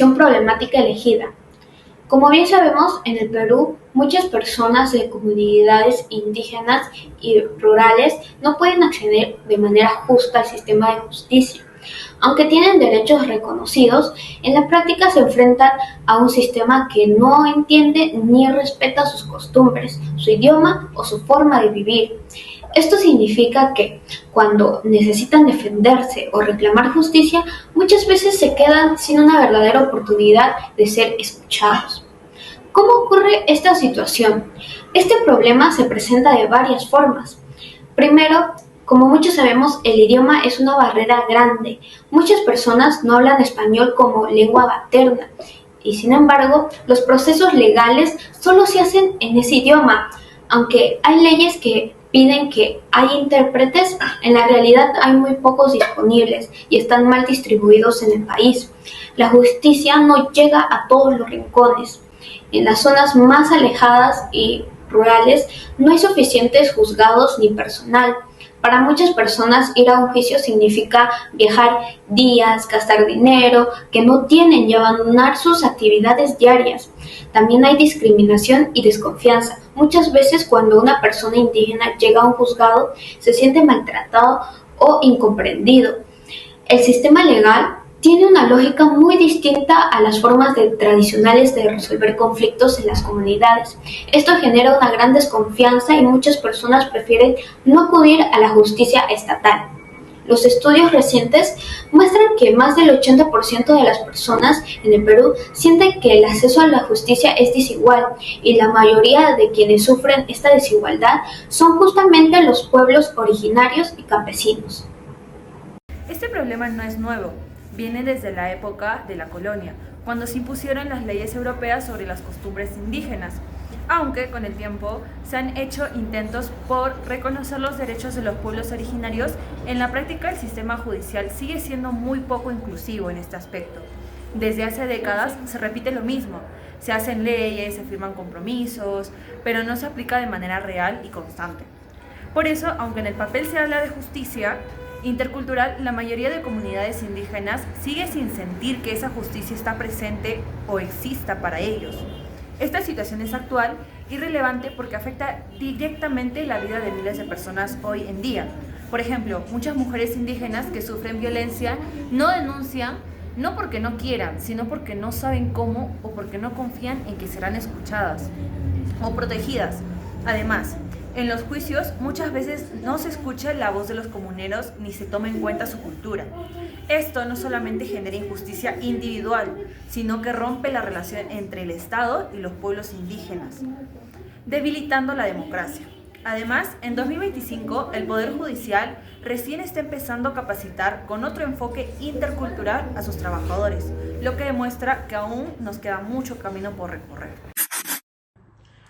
solución problemática elegida. Como bien sabemos, en el Perú muchas personas de comunidades indígenas y rurales no pueden acceder de manera justa al sistema de justicia. Aunque tienen derechos reconocidos, en la práctica se enfrentan a un sistema que no entiende ni respeta sus costumbres, su idioma o su forma de vivir. Esto significa que cuando necesitan defenderse o reclamar justicia, muchas veces se quedan sin una verdadera oportunidad de ser escuchados. ¿Cómo ocurre esta situación? Este problema se presenta de varias formas. Primero, como muchos sabemos, el idioma es una barrera grande. Muchas personas no hablan español como lengua materna y sin embargo, los procesos legales solo se hacen en ese idioma. Aunque hay leyes que piden que haya intérpretes, en la realidad hay muy pocos disponibles y están mal distribuidos en el país. La justicia no llega a todos los rincones. En las zonas más alejadas y rurales no hay suficientes juzgados ni personal. Para muchas personas ir a un juicio significa viajar días, gastar dinero que no tienen y abandonar sus actividades diarias. También hay discriminación y desconfianza. Muchas veces cuando una persona indígena llega a un juzgado se siente maltratado o incomprendido. El sistema legal tiene una lógica muy distinta a las formas tradicionales de resolver conflictos en las comunidades. Esto genera una gran desconfianza y muchas personas prefieren no acudir a la justicia estatal. Los estudios recientes muestran que más del 80% de las personas en el Perú sienten que el acceso a la justicia es desigual y la mayoría de quienes sufren esta desigualdad son justamente los pueblos originarios y campesinos. Este problema no es nuevo, viene desde la época de la colonia, cuando se impusieron las leyes europeas sobre las costumbres indígenas, aunque con el tiempo se han hecho intentos por reconocer los derechos de los pueblos originarios. En la práctica el sistema judicial sigue siendo muy poco inclusivo en este aspecto. Desde hace décadas se repite lo mismo, se hacen leyes, se firman compromisos, pero no se aplica de manera real y constante. Por eso, aunque en el papel se habla de justicia intercultural, la mayoría de comunidades indígenas sigue sin sentir que esa justicia está presente o exista para ellos. Esta situación es actual y relevante porque afecta directamente la vida de miles de personas hoy en día. Por ejemplo, muchas mujeres indígenas que sufren violencia no denuncian, no porque no quieran, sino porque no saben cómo o porque no confían en que serán escuchadas o protegidas. Además, en los juicios muchas veces no se escucha la voz de los comuneros ni se toma en cuenta su cultura. Esto no solamente genera injusticia individual, sino que rompe la relación entre el Estado y los pueblos indígenas, debilitando la democracia. Además, en 2025 el Poder Judicial recién está empezando a capacitar con otro enfoque intercultural a sus trabajadores, lo que demuestra que aún nos queda mucho camino por recorrer.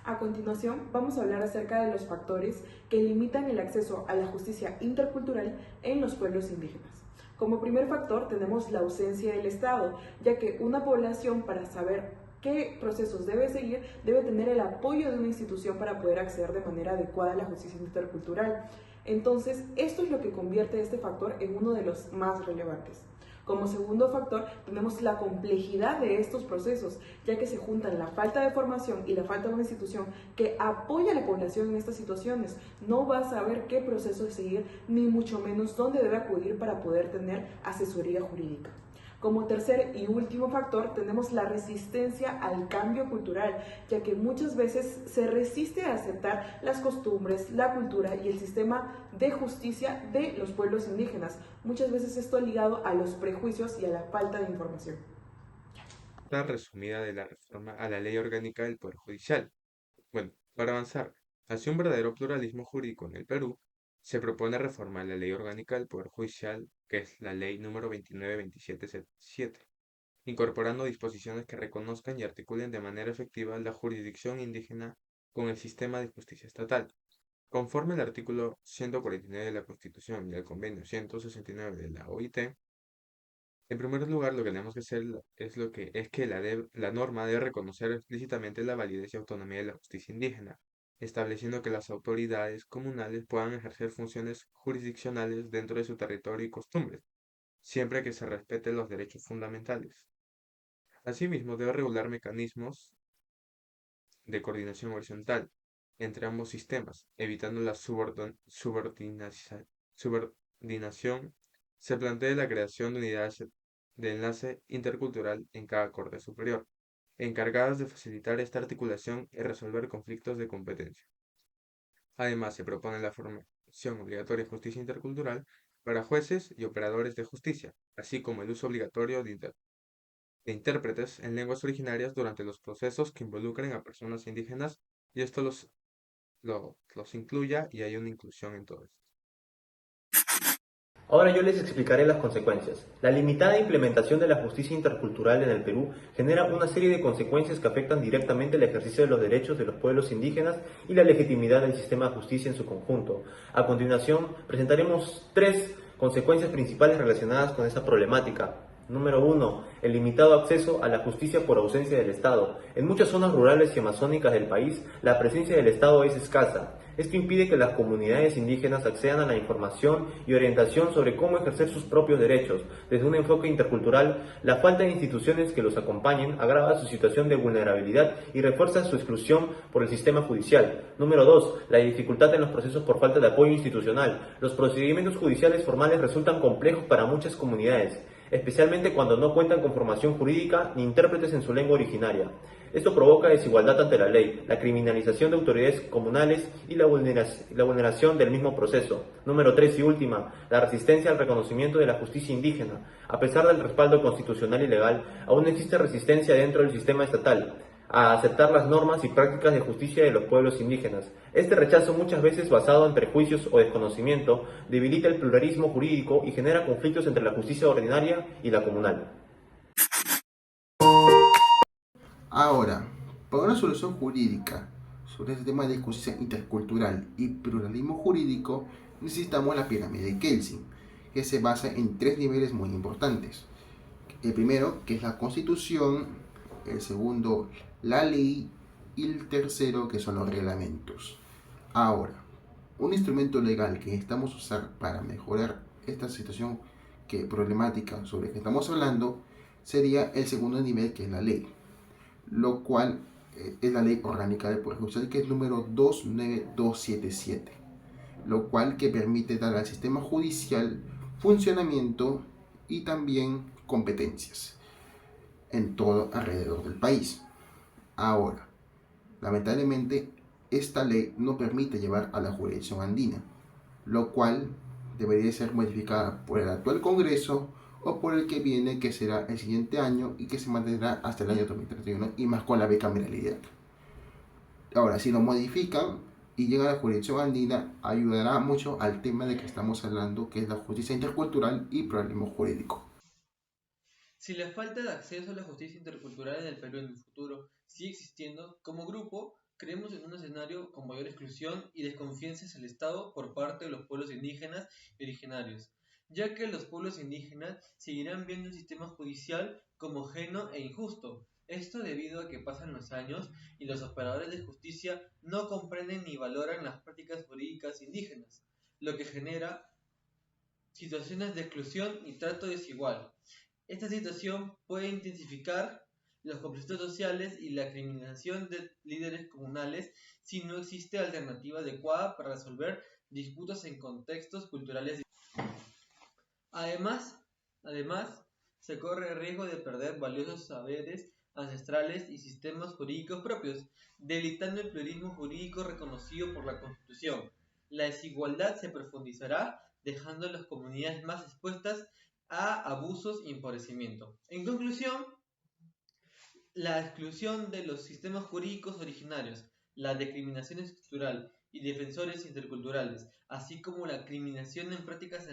A continuación, vamos a hablar acerca de los factores que limitan el acceso a la justicia intercultural en los pueblos indígenas. Como primer factor tenemos la ausencia del Estado, ya que una población, para saber qué procesos debe seguir, debe tener el apoyo de una institución para poder acceder de manera adecuada a la justicia intercultural. Entonces, esto es lo que convierte este factor en uno de los más relevantes. Como segundo factor, tenemos la complejidad de estos procesos, ya que se juntan la falta de formación y la falta de una institución que apoya a la población en estas situaciones. No va a saber qué proceso seguir, ni mucho menos dónde debe acudir para poder tener asesoría jurídica. Como tercer y último factor tenemos la resistencia al cambio cultural, ya que muchas veces se resiste a aceptar las costumbres, la cultura y el sistema de justicia de los pueblos indígenas. Muchas veces esto ligado a los prejuicios y a la falta de información. Una resumida de la reforma a la Ley Orgánica del Poder Judicial. Bueno, para avanzar hacia un verdadero pluralismo jurídico en el Perú, se propone reformar la Ley Orgánica del Poder Judicial, que es la Ley número 292777, incorporando disposiciones que reconozcan y articulen de manera efectiva la jurisdicción indígena con el sistema de justicia estatal. Conforme al artículo 149 de la Constitución y al convenio 169 de la OIT, en primer lugar, lo que tenemos que hacer es que la norma debe reconocer explícitamente la validez y autonomía de la justicia indígena, estableciendo que las autoridades comunales puedan ejercer funciones jurisdiccionales dentro de su territorio y costumbres, siempre que se respeten los derechos fundamentales. Asimismo, debe regular mecanismos de coordinación horizontal entre ambos sistemas, evitando la subordinación. Se plantea la creación de unidades de enlace intercultural en cada corte superior, encargadas de facilitar esta articulación y resolver conflictos de competencia. Además, se propone la formación obligatoria de justicia intercultural para jueces y operadores de justicia, así como el uso obligatorio de intérpretes en lenguas originarias durante los procesos que involucren a personas indígenas, y esto los incluya y hay una inclusión en todo esto. Ahora yo les explicaré las consecuencias. La limitada implementación de la justicia intercultural en el Perú genera una serie de consecuencias que afectan directamente el ejercicio de los derechos de los pueblos indígenas y la legitimidad del sistema de justicia en su conjunto. A continuación, presentaremos 3 consecuencias principales relacionadas con esta problemática. Número 1. El limitado acceso a la justicia por ausencia del Estado. En muchas zonas rurales y amazónicas del país, la presencia del Estado es escasa. Esto impide que las comunidades indígenas accedan a la información y orientación sobre cómo ejercer sus propios derechos. Desde un enfoque intercultural, la falta de instituciones que los acompañen agrava su situación de vulnerabilidad y refuerza su exclusión por el sistema judicial. Número 2. La dificultad en los procesos por falta de apoyo institucional. Los procedimientos judiciales formales resultan complejos para muchas comunidades, especialmente cuando no cuentan con formación jurídica ni intérpretes en su lengua originaria. Esto provoca desigualdad ante la ley, la criminalización de autoridades comunales y la vulneración del mismo proceso. Número 3 y última, la resistencia al reconocimiento de la justicia indígena. A pesar del respaldo constitucional y legal, aún existe resistencia dentro del sistema estatal a aceptar las normas y prácticas de justicia de los pueblos indígenas. Este rechazo, muchas veces basado en prejuicios o desconocimiento, debilita el pluralismo jurídico y genera conflictos entre la justicia ordinaria y la comunal. Ahora, para una solución jurídica sobre este tema de justicia intercultural y pluralismo jurídico, necesitamos la pirámide de Kelsen, que se basa en 3 niveles muy importantes. El primero, que es la Constitución; el segundo, la ley; y el tercero, que son los reglamentos. Ahora, un instrumento legal que necesitamos usar para mejorar esta situación problemática sobre la que estamos hablando sería el segundo nivel, que es la ley, lo cual es la Ley Orgánica del Poder Judicial, que es el número 29277, lo cual que permite dar al sistema judicial funcionamiento y también competencias en todo alrededor del país. Ahora, lamentablemente, esta ley no permite llevar a la jurisdicción andina, lo cual debería ser modificada por el actual Congreso o por el que viene, que será el siguiente año y que se mantendrá hasta el año 2031, y más con la bicameralidad. Ahora, si lo modifican y llega a la jurisdicción andina, ayudará mucho al tema de que estamos hablando, que es la justicia intercultural y pluralismo jurídico. Si la falta de acceso a la justicia intercultural en el Perú en el futuro sigue existiendo, como grupo creemos en un escenario con mayor exclusión y desconfianza hacia el Estado por parte de los pueblos indígenas y originarios, ya que los pueblos indígenas seguirán viendo el sistema judicial como ajeno e injusto. Esto debido a que pasan los años y los operadores de justicia no comprenden ni valoran las prácticas jurídicas indígenas, lo que genera situaciones de exclusión y trato desigual. Esta situación puede intensificar los conflictos sociales y la criminalización de líderes comunales si no existe alternativa adecuada para resolver disputas en contextos culturales. Además, se corre el riesgo de perder valiosos saberes ancestrales y sistemas jurídicos propios, debilitando el pluralismo jurídico reconocido por la Constitución. La desigualdad se profundizará, dejando a las comunidades más expuestas a abusos y empobrecimiento. En conclusión, la exclusión de los sistemas jurídicos originarios, la discriminación estructural y defensores interculturales, así como la criminalización en prácticas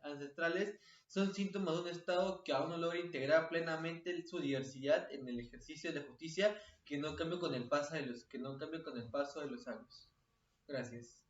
ancestrales, son síntomas de un Estado que aún no logra integrar plenamente su diversidad en el ejercicio de la justicia, que no cambia con el paso de los años. Gracias.